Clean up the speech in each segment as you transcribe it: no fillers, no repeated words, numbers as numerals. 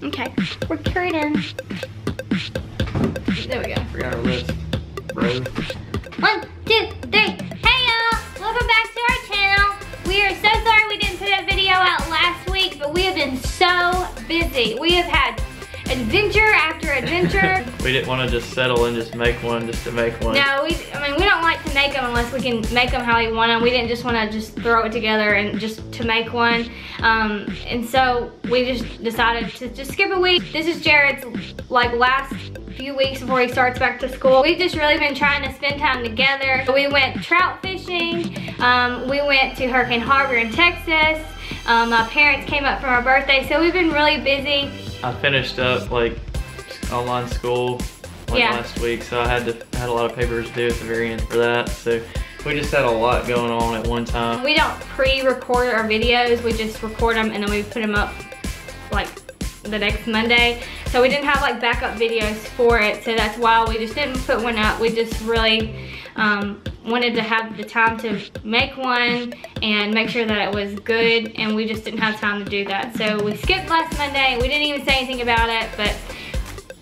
Okay, we're curtain. There we go. Forgot our list, bro. 1, 2, 3. Hey y'all, welcome back to our channel. We are so sorry we didn't put a video out last week, but we have been so busy. We have had adventure after adventure. We didn't want to just settle and just make one just to make one. No, I mean, we don't like to make them unless we can make them how we want them. We didn't just want to just throw it together and just to make one. And so we just decided to just skip a week. This is Jared's like last few weeks before he starts back to school. We've just really been trying to spend time together. We went trout fishing. We went to Hurricane Harbor in Texas. My parents came up for our birthday, so we've been really busy. I finished up like online school last week, so I had a lot of papers to do at the very end for that. So we just had a lot going on at one time. We don't pre-record our videos, we just record them and then we put them up like the next Monday. So we didn't have like backup videos for it, so that's why we just didn't put one up. We just really wanted to have the time to make one and make sure that it was good, and we just didn't have time to do that. So we skipped last Monday. We didn't even say anything about it, but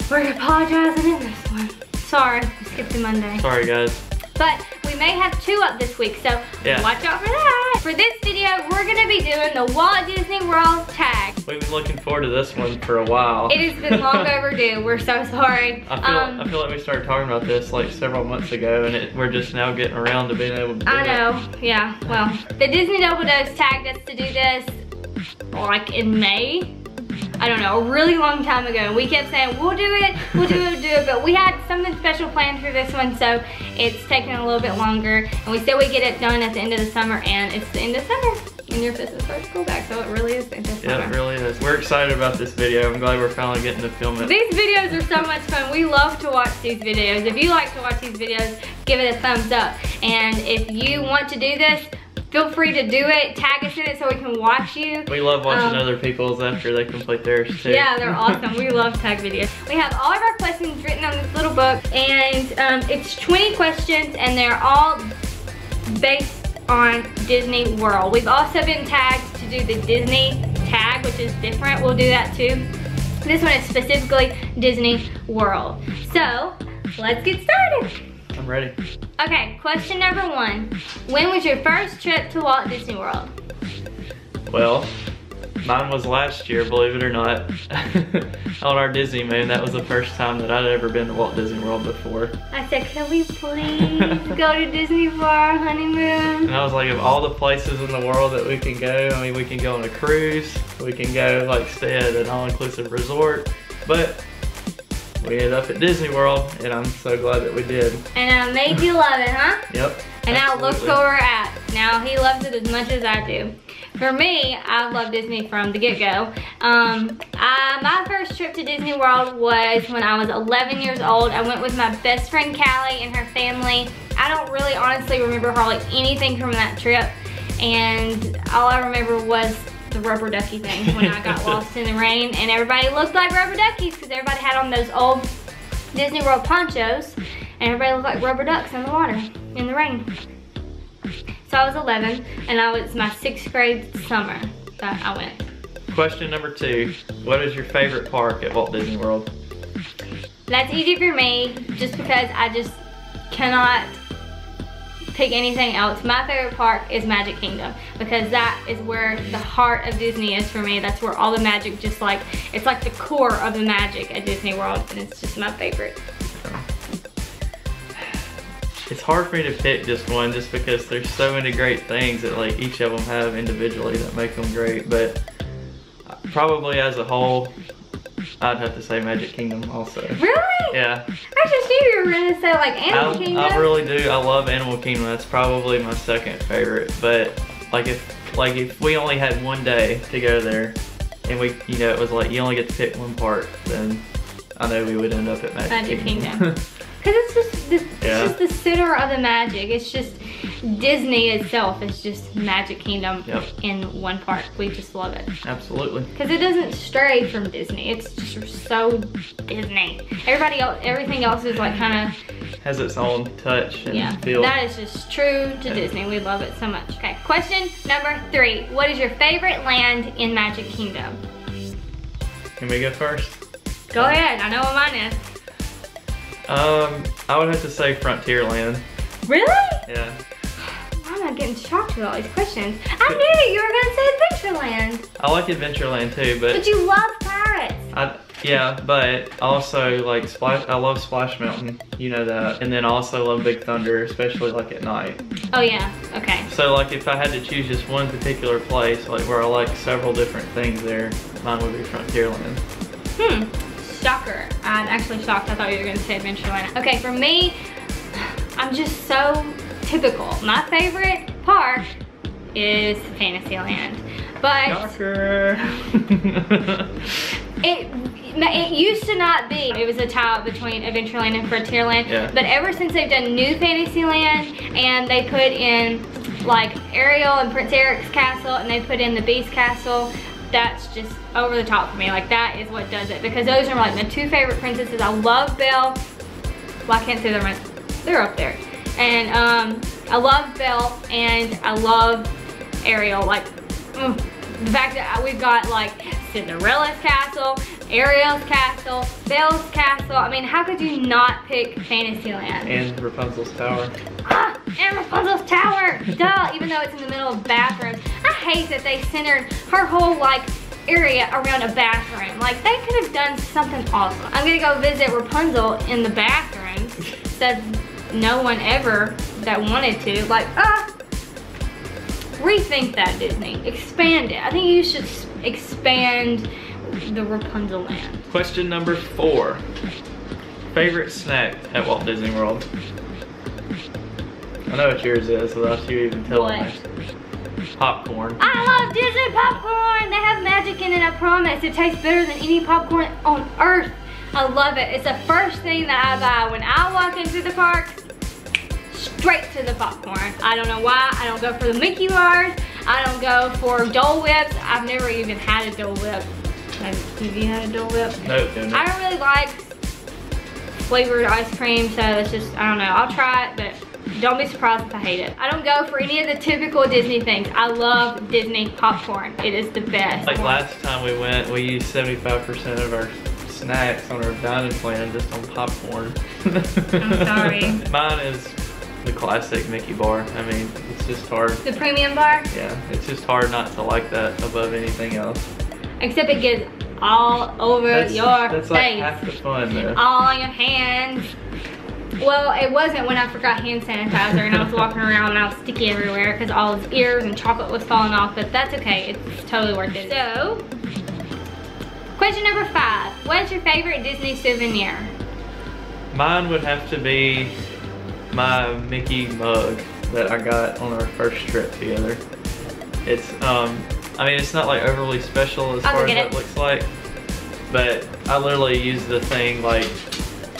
we're apologizing in this one. Sorry, we skipped the Monday. Sorry guys. But we may have 2 up this week, so watch out for that. For this video, we're gonna be doing the Walt Disney World tag. We've been looking forward to this one for a while. It has been long overdue. We're so sorry. I feel like we started talking about this like several months ago, and we're just now getting around to being able to do it. I know, yeah. Well, the Disney Double Dose tagged us to do this like in May. I don't know, a really long time ago. And we kept saying, we'll do it, we'll do it, we'll do it. But we had something special planned for this one, so it's taking a little bit longer. And we said we'd get it done at the end of the summer, and it's the end of summer. And your business starts to go back, so it really is the end of summer. Yeah, it really is. We're excited about this video. I'm glad we're finally getting to film it. These videos are so much fun. We love to watch these videos. If you like to watch these videos, give it a thumbs up. And if you want to do this, feel free to do it. Tag us in it so we can watch you. We love watching other people's after they complete theirs too. Yeah, they're awesome. We love tag videos. We have all of our questions written on this little book, and it's 20 questions, and they're all based on Disney World. We've also been tagged to do the Disney tag, which is different. We'll do that too. This one is specifically Disney World. So, let's get started. I'm ready. Okay, question number 1. When was your first trip to Walt Disney World? Well, mine was last year, believe it or not. On our Disney moon, that was the first time that I'd ever been to Walt Disney World before. I said, can we please go to Disney for our honeymoon? And I was like, of all the places in the world that we can go, I mean, we can go on a cruise, we can go like stay at an all-inclusive resort, but we ended up at Disney World, and I'm so glad that we did. And I made you love it, huh? Yep. And now look where we're at. Now he loves it as much as I do. For me, I love Disney from the get-go. My first trip to Disney World was when I was 11 years old. I went with my best friend Callie and her family. I don't really honestly remember hardly anything from that trip. And all I remember was the rubber ducky thing when I got lost in the rain, and everybody looked like rubber duckies because everybody had on those old Disney World ponchos, and everybody looked like rubber ducks in the water, in the rain. So I was 11, and I was my 6th grade summer that I went. Question number 2, what is your favorite park at Walt Disney World? That's easy for me, just because I just cannot pick anything else. My favorite park is Magic Kingdom, because that is where the heart of Disney is for me. That's where all the magic just like, it's like the core of the magic at Disney World, and it's just my favorite. It's hard for me to pick just one, just because there's so many great things that like each of them have individually that make them great, but probably as a whole, I'd have to say Magic Kingdom also. Really? Yeah. I just knew you were gonna say like Animal Kingdom. I really do. I love Animal Kingdom. That's probably my 2nd favorite. But like if we only had one day to go there, and we, you know, it was like you only get to pick one part, then I know we would end up at Magic Kingdom. Because it's just the center of the magic. It's just Disney itself is just Magic Kingdom in one park. We just love it. Absolutely. Because it doesn't stray from Disney. It's just so Disney. Everybody else, everything else is like kind of has its own touch and feel. That is just true to Disney. We love it so much. Okay, question number 3. What is your favorite land in Magic Kingdom? Can we go first? Go ahead, I know what mine is. I would have to say Frontierland. Really? Yeah. I'm not getting shocked with all these questions. I knew you were gonna say Adventureland. I like Adventureland too, but you love pirates. Yeah, but also like I love Splash Mountain, you know that, and then I also love Big Thunder, especially like at night. Oh yeah, okay. So like if I had to choose just one particular place, like where I like several different things there, mine would be Frontierland. Shocker. I'm actually shocked. I thought you were gonna say Adventureland. Okay, for me, I'm just so typical. My favorite park is Fantasyland. But Shocker. it used to not be. It was a tie between Adventureland and Frontierland. Yeah. But ever since they've done new Fantasyland and they put in like Ariel and Prince Eric's castle and they put in the Beast Castle, that's just over the top for me. Like that is what does it, because those are like my two favorite princesses. I love Belle. Well, I can't say they're up there. And I love Belle and I love Ariel. Like the fact that we've got like Cinderella's castle, Ariel's castle, Belle's castle. I mean, how could you not pick Fantasyland? And Rapunzel's tower. And Rapunzel's tower, duh, even though it's in the middle of bathrooms. I hate that they centered her whole like area around a bathroom. Like they could have done something awesome. I'm gonna go visit Rapunzel in the bathrooms. Said no one ever that wanted to. Like, rethink that, Disney. Expand it. I think you should expand the Rapunzel land. Question number 4. Favorite snack at Walt Disney World? I know what yours is without you even telling me. Popcorn. I love Disney popcorn. They have magic in it, I promise. It tastes better than any popcorn on earth. I love it. It's the first thing that I buy when I walk into the parks. Straight to the popcorn. I don't know why. I don't go for the Mickey bars. I don't go for Dole Whips. I've never even had a Dole Whip. Have you had a Dole Whip? Nope. I don't really like flavored ice cream, so it's just, I don't know. I'll try it, but don't be surprised if I hate it. I don't go for any of the typical Disney things. I love Disney popcorn. It is the best. Like last time we went, we used 75% of our snacks on our dining plan just on popcorn. I'm sorry. Mine is the classic Mickey bar. I mean, it's just hard. The premium bar? Yeah, it's just hard not to like that above anything else. Except it gets all over your that's face. Like half the fun though. All on your hands. Well, it wasn't when I forgot hand sanitizer and I was walking around and I was sticky everywhere because all his ears and chocolate was falling off, but that's okay. It's totally worth it. So, question number 5. What's your favorite Disney souvenir? Mine would have to be my Mickey mug that I got on our first trip together. It's, I mean, it's not like overly special as far as it looks like, but I literally use the thing like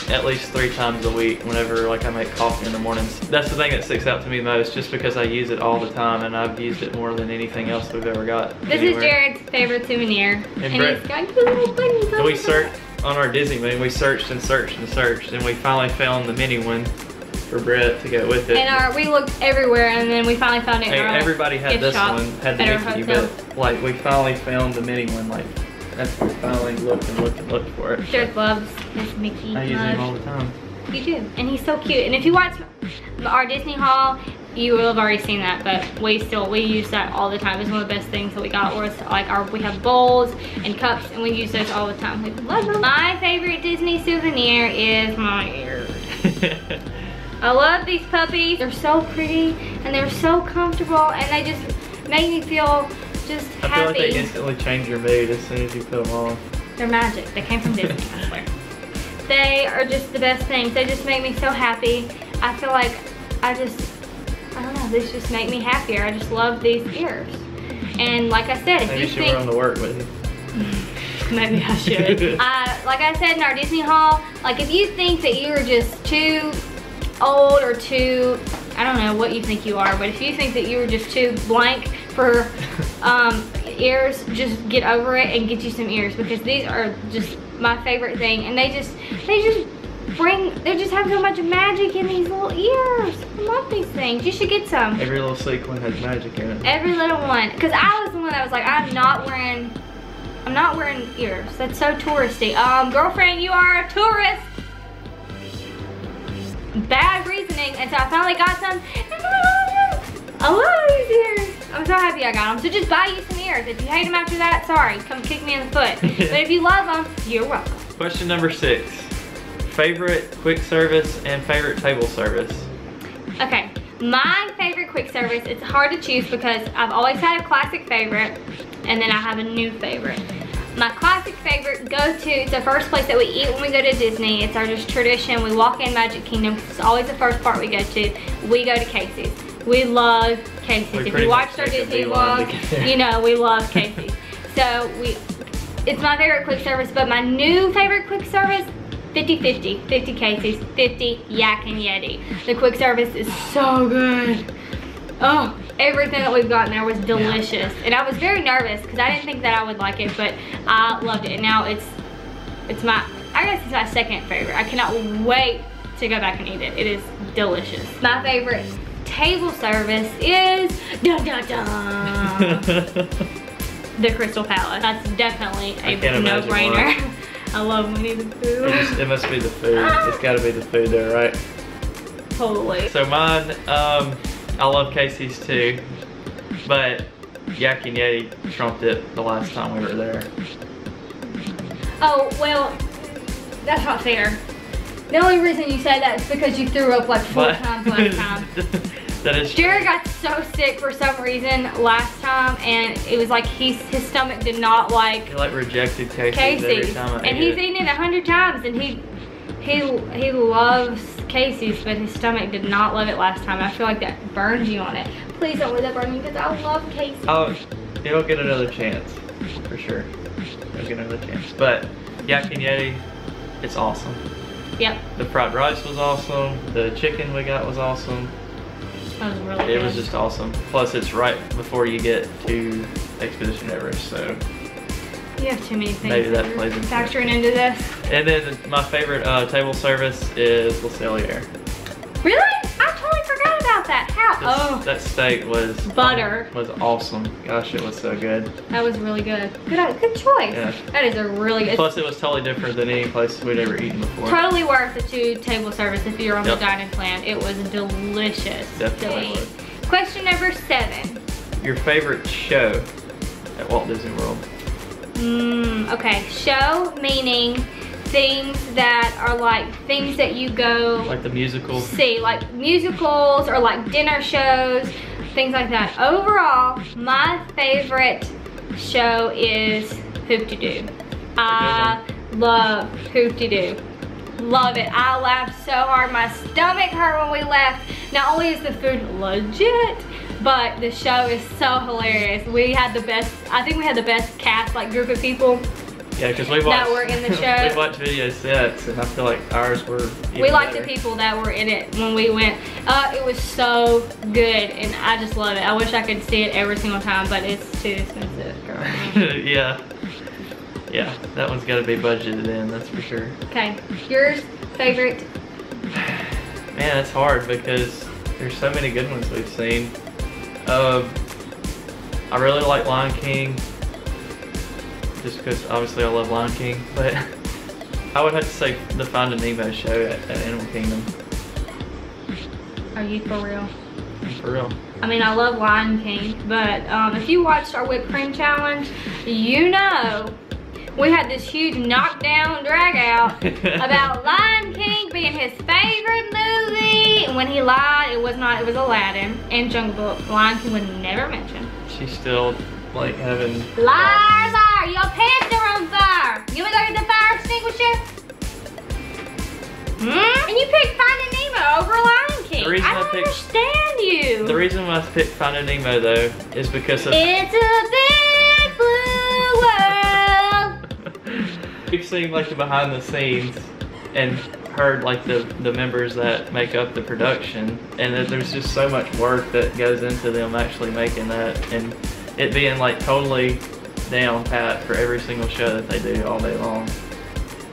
at least 3 times a week whenever like I make coffee in the mornings. That's the thing that sticks out to me most, just because I use it all the time and I've used it more than anything else we've ever got. This is Jared's favorite souvenir. And Brett, he's got good little buttons on we it. searched on our Disney moon, we searched and searched and searched, and we finally found the mini one for Brett to go with it. And we looked everywhere, and then we finally found it in our everybody had this shop one, had the Mickey, but like we finally found the mini one. Like that's when we finally looked and looked and looked for it. Jared loves his Mickey I use mug. him all the time. You do, and he's so cute. And if you watch our Disney haul, you will have already seen that, but we use that all the time. It's one of the best things that we got. Or it's like we have bowls and cups, and we use those all the time. We love them. My favorite Disney souvenir is my ears. I love these puppies. They're so pretty and they're so comfortable, and they just make me feel just happy. I feel like they instantly change your mood as soon as you put them on. They're magic. They came from Disney, I swear. They are just the best things. They just make me so happy. I feel like I don't know, these just make me happier. I just love these ears. And like I said, if Maybe you should wear them to work with you. Maybe I should. Like I said in our Disney haul, like if you think that you're just too old or too, I don't know what you think you are, but if you think that you were just too blank for ears, just get over it and get you some ears, because these are just my favorite thing, and they just have so much magic in these little ears. I love these things. You should get some. Every little sequin has magic in it. Every little one. Because I was the one that was like, I'm not wearing I'm not wearing ears. That's so touristy. Girlfriend, you are a tourist. Bad reasoning, and so I finally got some. I love these ears. I'm so happy I got them. So just buy you some ears. If you hate them after that, sorry, come kick me in the foot. But if you love them, you're welcome. Question number 6. Favorite quick service and favorite table service? Okay, my favorite quick service, it's hard to choose because I've always had a classic favorite and then I have a new favorite. My classic favorite go-to, it's the first place that we eat when we go to Disney. It's our just tradition. We walk in Magic Kingdom. It's always the first part we go to. We go to Casey's. We love Casey's. If you watched our Disney vlog, you know we love Casey's. So it's my favorite quick service, but my new favorite quick service, 50-50. 50 Casey's, 50 Yak and Yeti. The quick service is so good. Oh, everything that we've gotten there was delicious. And I was very nervous because I didn't think that I would like it, but I loved it. And now it's my, I guess it's my second favorite. I cannot wait to go back and eat it. It is delicious. My favorite table service is, dun dun dun, the Crystal Palace. That's definitely a no-brainer. I love Winnie the Pooh. It must be the food. It's gotta be the food there, right? Totally. So mine, I love Casey's too, but Yak and Yeti trumped it the last time we were there. Oh, well, that's not fair. The only reason you say that is because you threw up like 4 times last time. That is Jared got so sick for some reason last time, and it was like his stomach did not like. He like rejected Casey's every time. And he's eaten it 100 times, and he loves Casey's, but his stomach did not love it last time. I feel like that burns you on it. Please don't let that burn you, because I love Casey's. Oh, it'll get another chance, for sure. It'll get another chance. But Yak and Yeti, it's awesome. Yep. The fried rice was awesome. The chicken we got was awesome. That was really good. It was just awesome. Plus, it's right before you get to Expedition Everest, so you have too many things maybe that plays factoring into this. And then my favorite table service is Le Cellier. Really? I totally forgot about that. How? That steak was butter. Was awesome. Gosh, it was so good. That was really good. Good choice. Yeah. That is a really good. Plus, it was totally different than any place we'd ever eaten before. Totally worth the 2 table service if you're on the dining plan. It was delicious. Definitely was. Question number 7. Your favorite show at Walt Disney World? Okay, show meaning things that are like things that you go like the musicals, see, like musicals or like dinner shows, things like that. Overall, my favorite show is Hoop-de-Doo. I love Hoop-de-Doo. Love it. I laughed so hard. My stomach hurt when we left. Not only is the food legit, but the show is so hilarious. We had the best, I think we had the best cast, like group of people. Yeah, because we watched, that were in the show. We watched video sets, and I feel like ours were even We liked better. the people that were in it when we went. It was so good, and I just love it. I wish I could see it every single time, but it's too expensive, girl. Yeah, that one's got to be budgeted in, that's for sure. Okay, yours, favorite? Man, it's hard because there's so many good ones we've seen. I really like Lion King, just because obviously I love Lion King, but I would have to say the Finding Nemo show at Animal Kingdom. Are you for real? For real. I mean, I love Lion King, but if you watched our whipped cream challenge, you know we had this huge knockdown drag out about Lion King being his favorite movie. And when he lied, it was not, it was Aladdin and Jungle Book. Lion King would never mention. She's still like having... Liar, liar, your pants are on fire. You wanna go get the fire extinguisher? And you picked Finding Nemo over Lion King. I don't understand you. The reason why I picked Finding Nemo though is because of... It's a big blue world. We've seen like the behind the scenes and heard like the members that make up the production, and that there's just so much work that goes into them actually making that, and it being like totally down pat for every single show that they do all day long.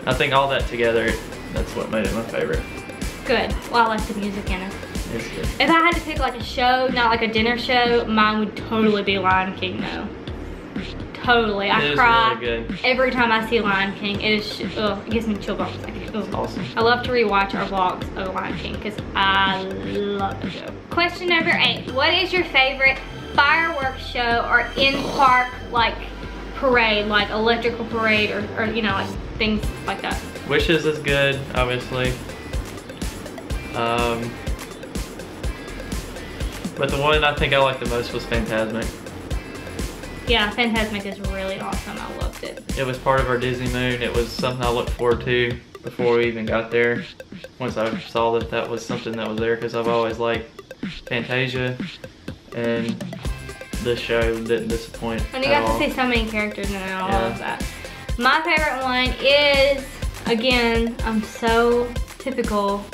I think all that together, that's what made it my favorite. Good. Well, I like the music in it. It's good. If I had to pick like a show, not like a dinner show, mine would totally be Lion King though. totally. I It cry is really good. every time I see Lion King. It is, it gives me chill bumps. It's awesome. I love to rewatch our vlogs of Lion King because I love the show. Question number 8. What is your favorite fireworks show or in-park like parade, like electrical parade or you know, like things like that? Wishes is good, obviously. But the one I think I liked the most was Fantasmic. Yeah, Fantasmic is really awesome. I loved it. It was part of our Disney Moon. It was something I looked forward to before we even got there. Once I saw that that was something that was there, because I've always liked Fantasia, and this show didn't disappoint. And you got to see so many characters in it, I love that. My favorite one is, again, I'm so typical.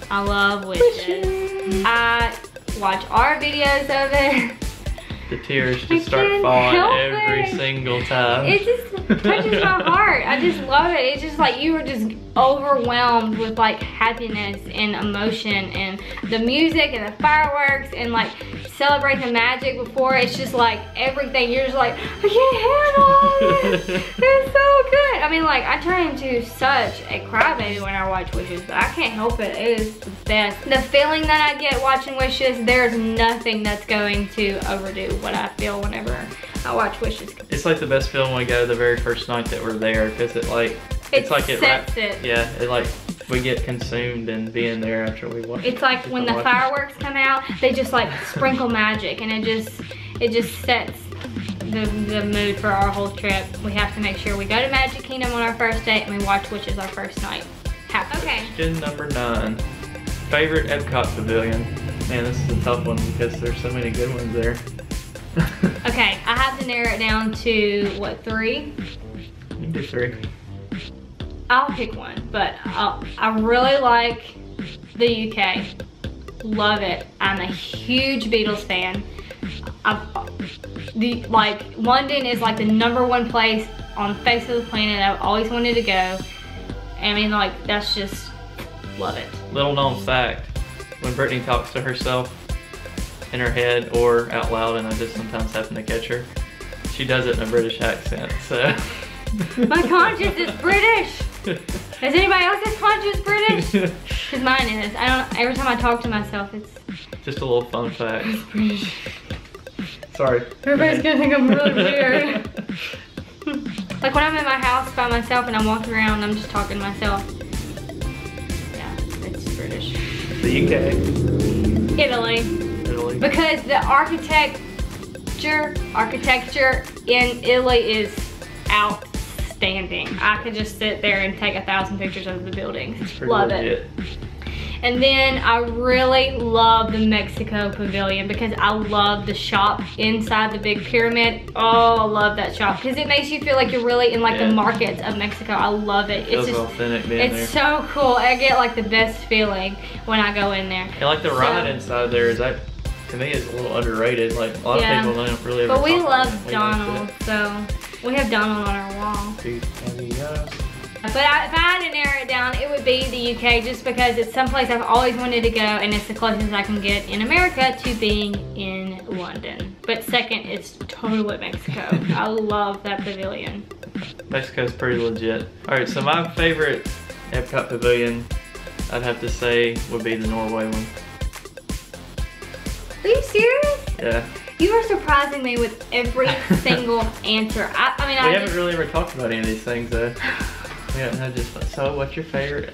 I love Wishes. I watch our videos of it. The tears just start falling every single time. It just touches my heart. I just love it. It's just like you were just overwhelmed with like happiness and emotion and the music and the fireworks and like celebrate the magic before. It's just like everything. You're just like, I can't handle it. It's so good. I mean, like I turn into such a crybaby when I watch Wishes, but I can't help it. It is the best. The feeling that I get watching Wishes, there's nothing that's going to overdo what I feel whenever I watch Wishes. It's like the best film when we go the very first night that we're there, because it like it's like it sets it. Yeah, it like we get consumed in being there after we watch. It's like when the fireworks come out, they just like sprinkle magic, and it just sets the mood for our whole trip. We have to make sure we go to Magic Kingdom on our first date and we watch Wishes our first night. Okay. Question number 9. Favorite Epcot pavilion. Man, this is a tough one because there's so many good ones there. Okay, I have to narrow it down to what, 3? You can do 3. I'll pick one, but I really like the UK. Love it. I'm a huge Beatles fan. London is like the #1 place on the face of the planet I've always wanted to go. I mean, like, that's just, love it. Little known fact, when Brittany talks to herself in her head or out loud, and I just sometimes happen to catch her, she does it in a British accent, so. My conscience is British. Is anybody else's conscience British? Because mine is. Every time I talk to myself, it's just a little fun fact. Sorry. Everybody's gonna think I'm really weird. Like when I'm in my house by myself and I'm walking around and I'm just talking to myself. Yeah, it's British. The UK. Italy. Because the architecture in Italy is outstanding. I could just sit there and take 1,000 pictures of the buildings. Love it. And then I really love the Mexico Pavilion because I love the shop inside the big pyramid. Oh, I love that shop because it makes you feel like you're really in like the markets of Mexico. I love it. It's just authentic being there. It's so cool. I get like the best feeling when I go in there. And like the ride inside there is that, to me, is a little underrated. Like a lot of people don't really ever But we talk love about it. Donald, so we have Donald on our wall. But if I had to narrow it down, it would be the UK just because it's someplace I've always wanted to go and it's the closest I can get in America to being in London. But second, it's totally Mexico. I love that pavilion. Mexico's pretty legit. Alright, so my favorite Epcot pavilion, I'd have to say, would be the Norway one. Are you serious? Yeah. You are surprising me with every single answer. I mean, we haven't really ever talked about any of these things though. Yeah, so what's your favorite?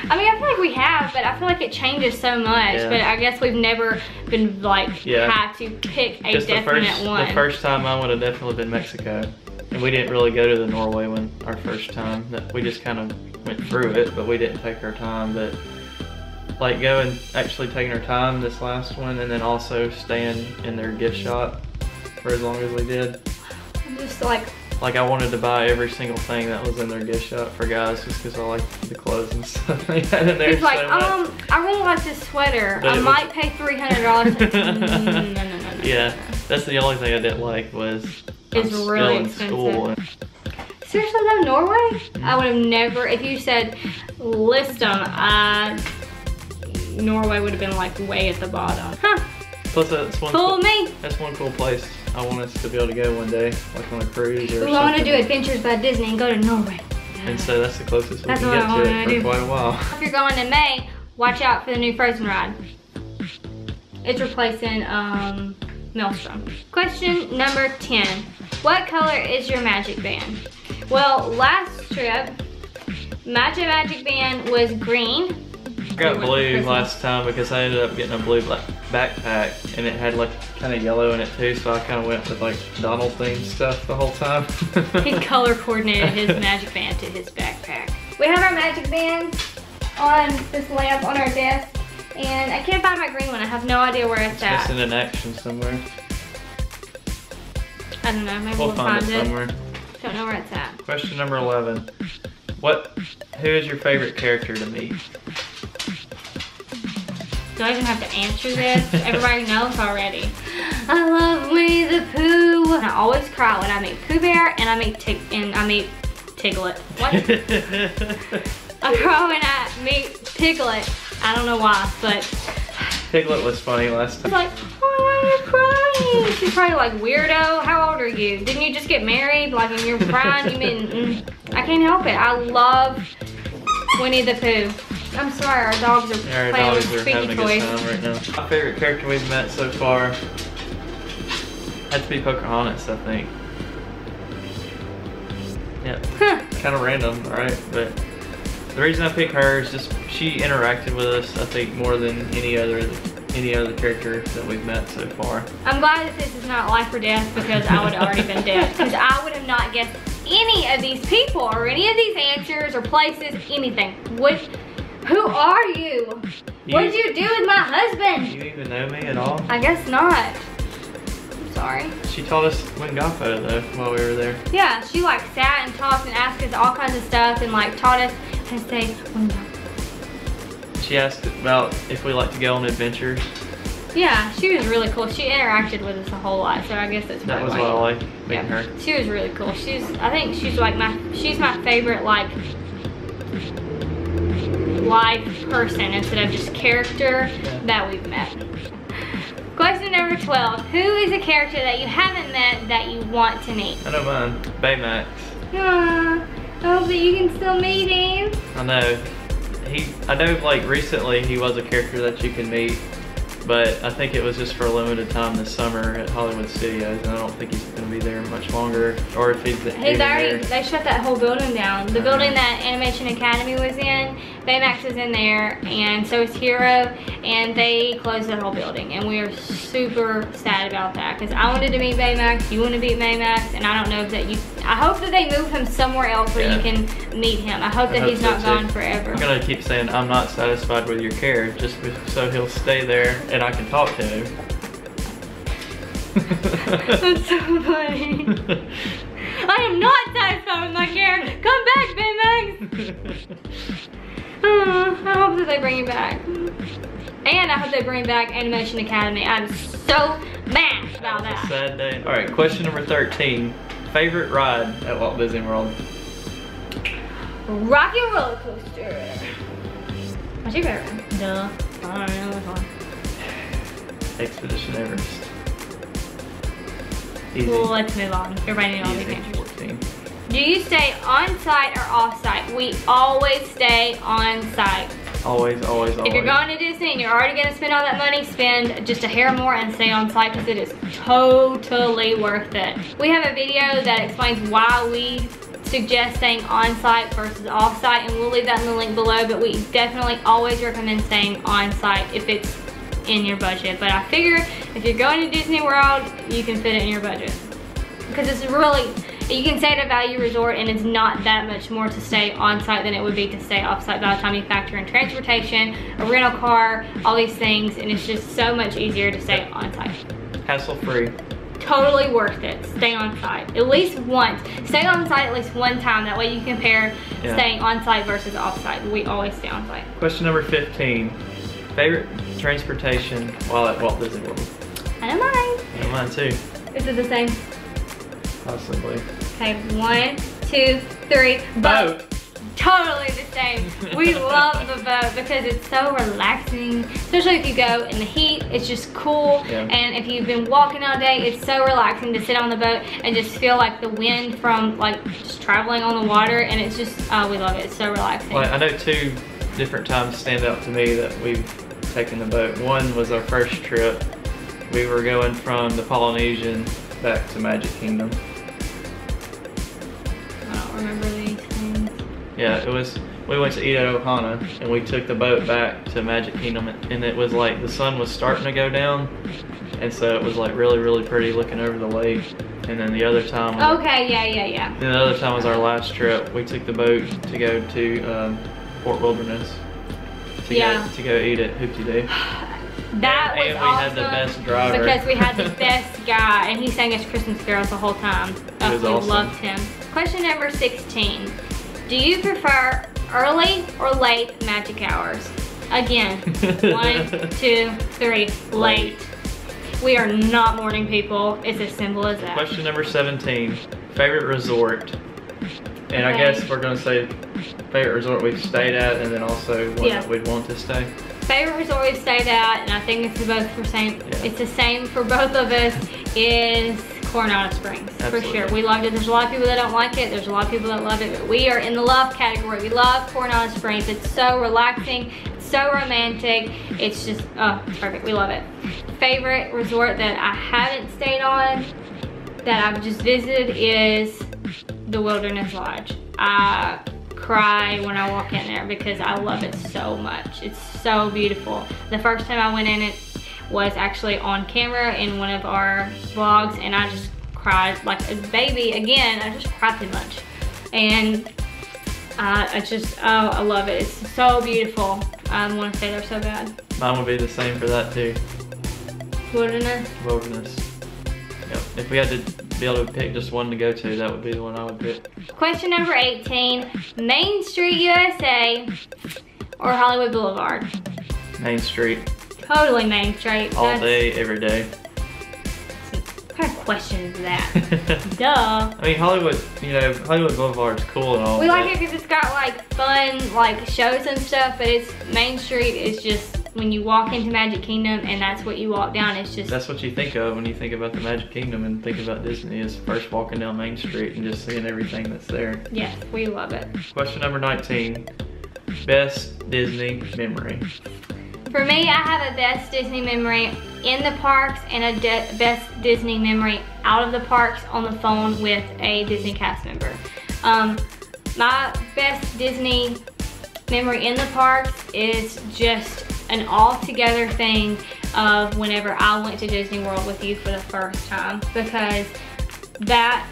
I mean, I feel like we have, but I feel like it changes so much. Yeah. But I guess we've never been like had to pick a definite one. The first time I would have definitely been Mexico, and we didn't really go to the Norway one our first time. We just kind of went through it, but we didn't take our time. But like going, actually taking our time this last one, and then also staying in their gift shop for as long as we did. I'm just like I wanted to buy every single thing that was in their gift shop for guys just because I like the clothes and stuff they had in there. He's like, so I really like this sweater. I might pay $300. No. Yeah, that's the only thing I didn't like was it's really expensive. School. Seriously though, Norway? I would have never, if you said list them, Norway would have been like way at the bottom. Huh. Plus that's one Fool me. That's one cool place I want us to be able to go one day, like on a cruise or something. I want to do Adventures by Disney and go to Norway. And so that's the closest we That's can what get I to wanna it do. for quite a while. If you're going in May, watch out for the new Frozen ride. It's replacing Maelstrom. Question number 10. What color is your magic band? Well, last trip, my magic band was green. I got blue last time because I ended up getting a blue backpack and it had like kind of yellow in it too, so I kind of went with like Donald themed stuff the whole time. He color coordinated his magic band to his backpack. We have our magic bands on this lamp on our desk, and I can't find my green one. I have no idea where it's at. Missing in action somewhere. I don't know, maybe We'll we'll find find it somewhere. Don't know where it's at. Question number 11. Who is your favorite character to meet? Do I even have to answer this? Everybody knows already. I love Winnie the Pooh. And I always cry when I meet Pooh Bear and I meet Tiglet. What? I cry when I meet Piglet. I don't know why, but Piglet was funny last it's time. like, why are you crying? She's probably like, weirdo, how old are you? Didn't you just get married? Like when you're crying, you mean, I can't help it. I love Winnie the Pooh. I'm sorry, our dogs are Yeah, our playing dogs with are squeaky having a toys. good time right now. My favorite character we've met so far had to be Pocahontas, I think. Yeah, kind of random, right? But the reason I picked her is just she interacted with us, I think, more than any other character that we've met so far. I'm glad that this is not life or death because I would have already been dead. Because I would have not guessed any of these people or any of these answers or places, anything. Who are you? What did you do with my husband? Do you even know me at all? I guess not. I'm sorry. She taught us Wingapo though while we were there. Yeah, she like sat and talked and asked us all kinds of stuff and like taught us how to say Wingapo. She asked about if we like to go on adventures. Yeah, she was really cool. She interacted with us a whole lot, so I guess that's that was why what I like meeting her. She was really cool. I think she's like she's my favorite like live person instead of just character that we've met. Question number 12. Who is a character that you haven't met that you want to meet? I know mine. Baymax. I hope that you can still meet him. I know. I know like recently he was a character that you can meet, but I think it was just for a limited time this summer at Hollywood Studios, and I don't think he's going to be there much longer, or if he's already there. They shut that whole building down. The building that Animation Academy was in, Baymax is in there, and so is Hero, and they closed that whole building, and we are super sad about that, because I wanted to meet Baymax, you want to meet Baymax, and I don't know that I hope that they move him somewhere else where you can meet him. I hope that he's not gone forever. I'm going to keep saying I'm not satisfied with your care, just so he'll stay there and I can talk to him. That's so funny. I am not satisfied with my care. Come back, Baymax. I hope that they bring him back. And I hope they bring back Animation Academy. I'm so mad about that. A sad day. All right, question number 13. Favorite ride at Walt Disney World? Rocky Roller Coaster. What's your favorite? Duh. I don't know which one. Expedition Everest. Easy. Well, let's move on. Everybody knows all these answers. 14. Do you stay on site or off site? We always stay on site. Always, always, always. If you're going to Disney and you're already going to spend all that money, spend just a hair more and stay on site because it is totally worth it. We have a video that explains why we suggest staying on site versus off site, and we'll leave that in the link below, but we definitely always recommend staying on site if it's in your budget. But I figure if you're going to Disney World, you can fit it in your budget because it's really, you can stay at a value resort and it's not that much more to stay on site than it would be to stay off site by the time you factor in transportation, a rental car, all these things, and it's just so much easier to stay on site. Hassle free. Totally worth it. Stay on site at least once. Stay on site at least one time. That way you compare staying on site versus off site. We always stay on site. Question number 15. Favorite transportation while at Walt Disney World? I know mine. I know mine too. Is it the same? Possibly. Okay, 1, 2, 3. Boat. Totally the same. We love the boat because it's so relaxing, especially if you go in the heat. It's just cool. Yeah. And if you've been walking all day, it's so relaxing to sit on the boat and just feel like the wind from like just traveling on the water. And it's just, we love it. It's so relaxing. Well, I know 2 different times stand out to me that we've taken the boat. One was our first trip. We were going from the Polynesian back to Magic Kingdom. I don't remember these things. Yeah, it was, we went to Ida Ohana and we took the boat back to Magic Kingdom, and it was like the sun was starting to go down, and so it was like really, really pretty looking over the lake. And then the other time was, okay, yeah. then the other time was our last trip. We took the boat to go to Fort Wilderness to go eat at Hoop-Dee-Doo. That was and we awesome had the best driver. because we had the best guy, and he sang us Christmas carols the whole time. It was we awesome. loved him. Question number 16. Do you prefer early or late magic hours? Again, 1, 2, 3, late. We are not morning people. It's as simple as that. Question number 17. Favorite resort. And I Okay. guess we're gonna say favorite resort we've stayed at, and then also one that we'd want to stay. Favorite resort we've stayed at, and I think it's both for same. Yeah. It's the same for both of us. Is Coronado Springs. Absolutely. For sure. We loved it. There's a lot of people that don't like it. There's a lot of people that love it, but we are in the love category. We love Coronado Springs. It's so relaxing, it's so romantic. It's just, oh, it's perfect. We love it. Favorite resort that I haven't stayed on, that I've just visited, is the Wilderness Lodge. I cry when I walk in there because I love it so much. It's so beautiful. The first time I went in, it was actually on camera in one of our vlogs, and I just cried like a baby again. I just cried too much, and I just, oh, I love it. It's so beautiful. I want to stay there so bad. Mine would be the same for that too. Wilderness. Wilderness. Yep. If we had to be able to pick just one to go to, that would be the one I would pick. Question number 18. Main Street USA or Hollywood Boulevard? Main Street. Totally Main Street. All day, every day. What kind of question is that? Duh. I mean, Hollywood, you know, Hollywood Boulevard's cool and all. We like it because it's got like fun like shows and stuff, but it's Main Street is just when you walk into Magic Kingdom and that's what you walk down. It's just, that's what you think of when you think about the Magic Kingdom and think about Disney, is first walking down Main Street and just seeing everything that's there. yes, we love it. Question number 19. Best Disney memory. For me, I have a best Disney memory in the parks and a best Disney memory out of the parks on the phone with a Disney cast member. My best Disney memory in the parks is just an all-together thing of whenever I went to Disney World with you for the first time, because that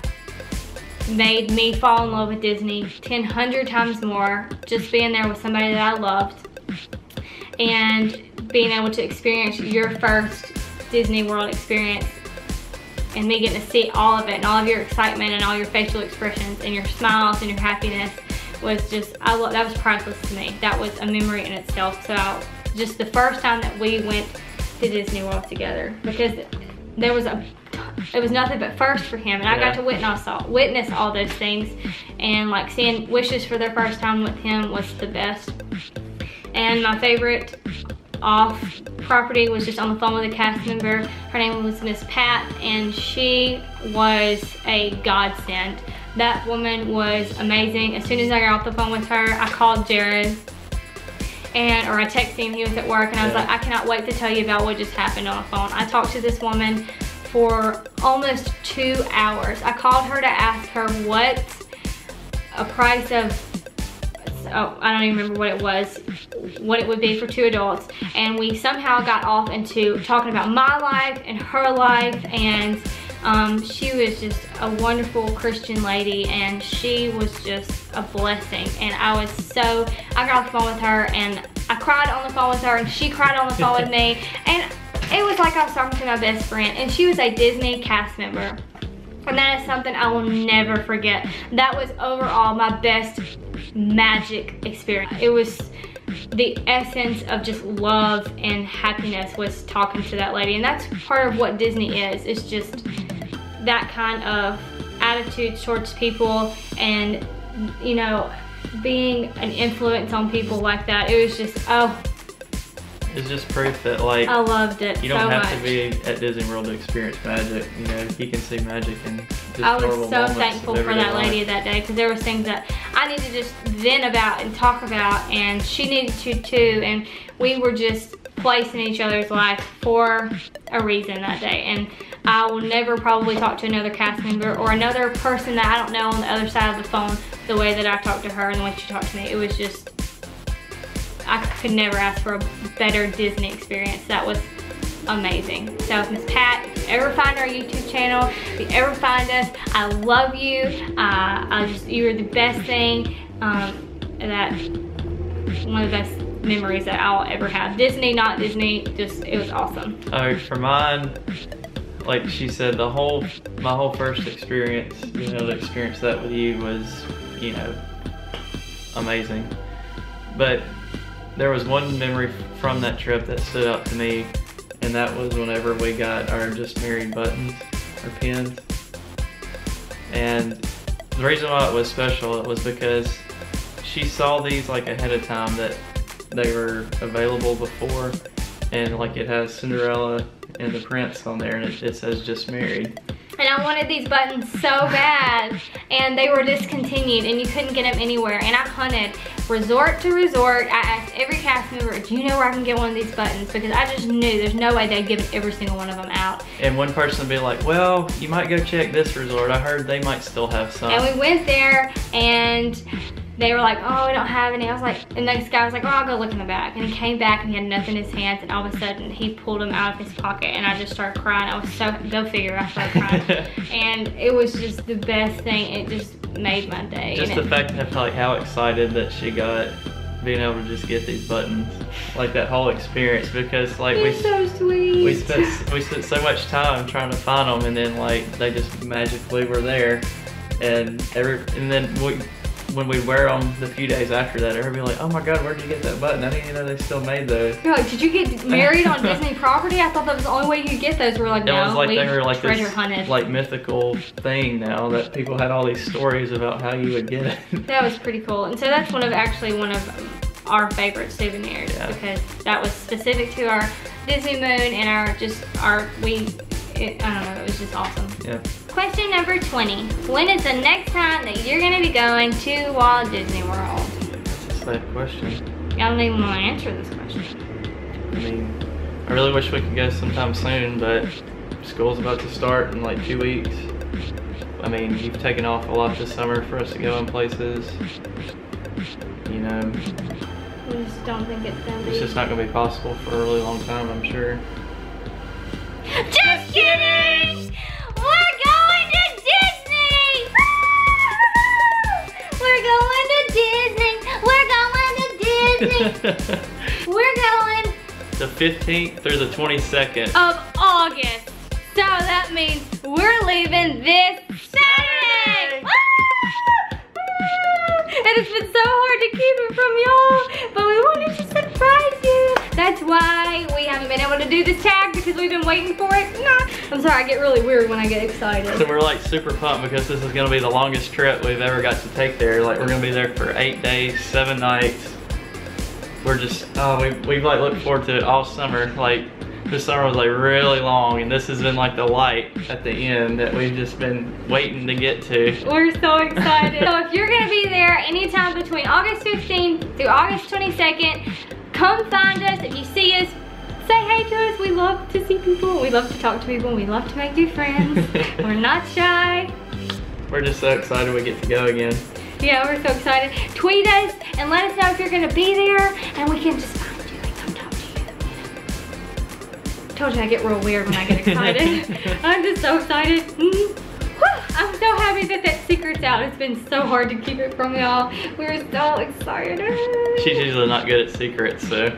made me fall in love with Disney 100 times more, just being there with somebody that I loved and being able to experience your first Disney World experience and me getting to see all of it and all of your excitement and all your facial expressions and your smiles and your happiness was just, that was priceless to me. That was a memory in itself. So just the first time that we went to Disney World together, because there was it was nothing but first for him, and I got to witness all those things, and like seeing Wishes for their first time with him was the best. And my favorite off property was just on the phone with a cast member. Her name was Miss Pat, and she was a godsend. That woman was amazing. As soon as I got off the phone with her, I called Jared, or I texted him, he was at work, and I was like, I cannot wait to tell you about what just happened on the phone. I talked to this woman for almost 2 hours. I called her to ask her what a price of, oh, I don't even remember what it was, what it would be for 2 adults. And we somehow got off into talking about my life and her life, and she was just a wonderful Christian lady, and she was just a blessing. And I got off the phone with her, and I cried on the phone with her, and she cried on the phone with me, and it was like I was talking to my best friend. And she was a Disney cast member, and that is something I will never forget. That was overall my best magic experience. It was the essence of just love and happiness, was talking to that lady. And that's part of what Disney is. It's just that kind of attitude towards people, and you know, being an influence on people like that, it was just, oh. It's just proof that, like, I loved it you don't have to be at Disney World to experience magic. You know, you can see magic in just I was horrible so moments thankful of for that everyday lady life. that day, because there was things that I needed to just vent about and talk about, and she needed to too, and we were just placed in each other's life for a reason that day. And I will never probably talk to another cast member or another person that I don't know on the other side of the phone the way that I talked to her and the way she talked to me. It was just, I could never ask for a better Disney experience. That was amazing. So Miss Pat, if you ever find our YouTube channel, if you ever find us, I love you. You were the best thing, one of the best memories that I'll ever have. Disney, not Disney, just, it was awesome. Oh, for mine, like she said, my whole first experience, you know, to experience that with you was, you know, amazing. But there was one memory from that trip that stood out to me, and that was whenever we got our Just Married buttons, or pins. And the reason why it was special, it was because she saw these like ahead of time, that they were available before, and like it has Cinderella and the Prince on there, and it says Just Married. And I wanted these buttons so bad, and they were discontinued, and you couldn't get them anywhere. And I hunted resort to resort. I asked every cast member, do you know where I can get one of these buttons? Because I just knew there's no way they'd give every single one of them out. And one person would be like, well, you might go check this resort. I heard they might still have some. And we went there, and they were like, oh, we don't have any. I was like, and this guy was like, oh, I'll go look in the back. And he came back and he had nothing in his hands, and all of a sudden he pulled them out of his pocket, and I just started crying. I was so, go figure, I started crying. And it was just the best thing. It just made my day. Just the fact of like how excited that she got being able to just get these buttons, like that whole experience, because like so sweet. we spent so much time trying to find them, and then like they just magically were there, and then when we wear them the few days after that, everybody like, oh my god, where'd you get that button? I didn't even know they still made those. You're like, did you get married on Disney property? I thought that was the only way you could get those. We're like, no, it was like we they were like treasure this hunted. like mythical thing now, that people had all these stories about how you would get it. That was pretty cool. And so that's one of our favorite souvenirs, because that was specific to our Disney moon and I don't know, it was just awesome. Yeah. Question number 20. When is the next time that you're going to be going to Walt Disney World? That's a sad question. I don't even want to answer this question. I mean, I really wish we could go sometime soon, but school's about to start in like 2 weeks. I mean, you've taken off a lot this summer for us to go in places. You know, I just don't think it's going to be. it's just not going to be possible for a really long time, I'm sure. Just kidding! We're going to Disney! We're going to Disney! We're going to Disney! We're going The 15th through the 22nd. of August. So that means we're leaving this Saturday! And it's been so hard to keep it from y'all, but we wanted to surprise you. That's why we haven't been able to do this tag, because we've been waiting for it. I'm sorry, I get really weird when I get excited. So we're like super pumped, because this is gonna be the longest trip we've ever got to take there. Like, we're gonna be there for 8 days, 7 nights. We're just, we've like looked forward to it all summer. Like, this summer was like really long, and this has been like the light at the end that we've just been waiting to get to. We're so excited. So if you're gonna be there anytime between August 15th through August 22nd, come find us. If you see us, say hey to us. We love to see people. We love to talk to people. We love to make new friends. We're not shy. We're just so excited we get to go again. Yeah, we're so excited. Tweet us and let us know if you're gonna be there, and we can just find you and come talk to you. Told you I get real weird when I get excited. I'm just so excited. I'm so happy that secret's out. It's been so hard to keep it from y'all. We're so excited. She's usually not good at secrets, so.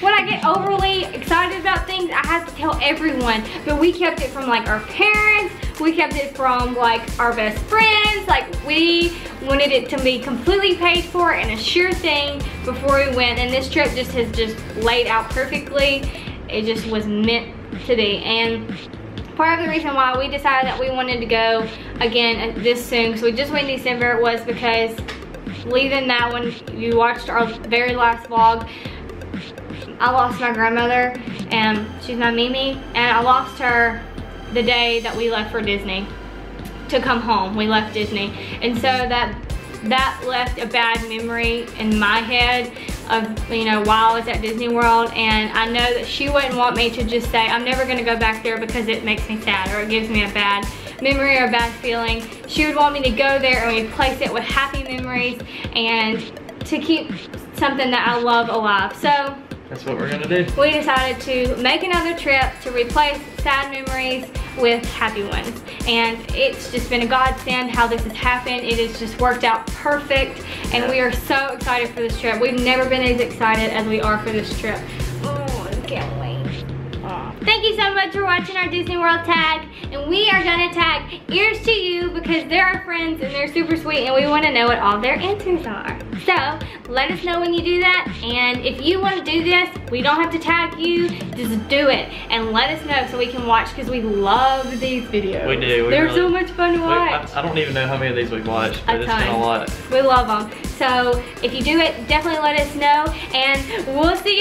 When I get overly excited about things, I have to tell everyone. But we kept it from like our parents. We kept it from like our best friends. Like, we wanted it to be completely paid for and a sure thing before we went. And this trip just has just laid out perfectly. It just was meant to be. And part of the reason why we decided that we wanted to go again this soon, because we just went in December, was because leaving that one, you watched our very last vlog, I lost my grandmother, and she's my Mimi, and I lost her the day that we left for Disney to come home. We left Disney, and so that left a bad memory in my head of, you know, while I was at Disney World, and I know that she wouldn't want me to just say I'm never gonna go back there because it makes me sad or it gives me a bad memory or a bad feeling. She would want me to go there and replace it with happy memories and to keep something that I love alive. So that's what we're gonna do. We decided to make another trip to replace sad memories with happy ones. And it's just been a godsend how this has happened. It has just worked out perfect, and we are so excited for this trip. We've never been as excited as we are for this trip. Oh, I can't wait. Thank you so much for watching our Disney World tag, and we are gonna tag Ears to You because they're our friends and they're super sweet and we wanna know what all their answers are. So let us know when you do that, and if you wanna do this, we don't have to tag you, just do it and let us know so we can watch because we love these videos. We do. They're so much fun to watch. I don't even know how many of these we've watched, but it's been a lot. We love them. So if you do it, definitely let us know, and we'll see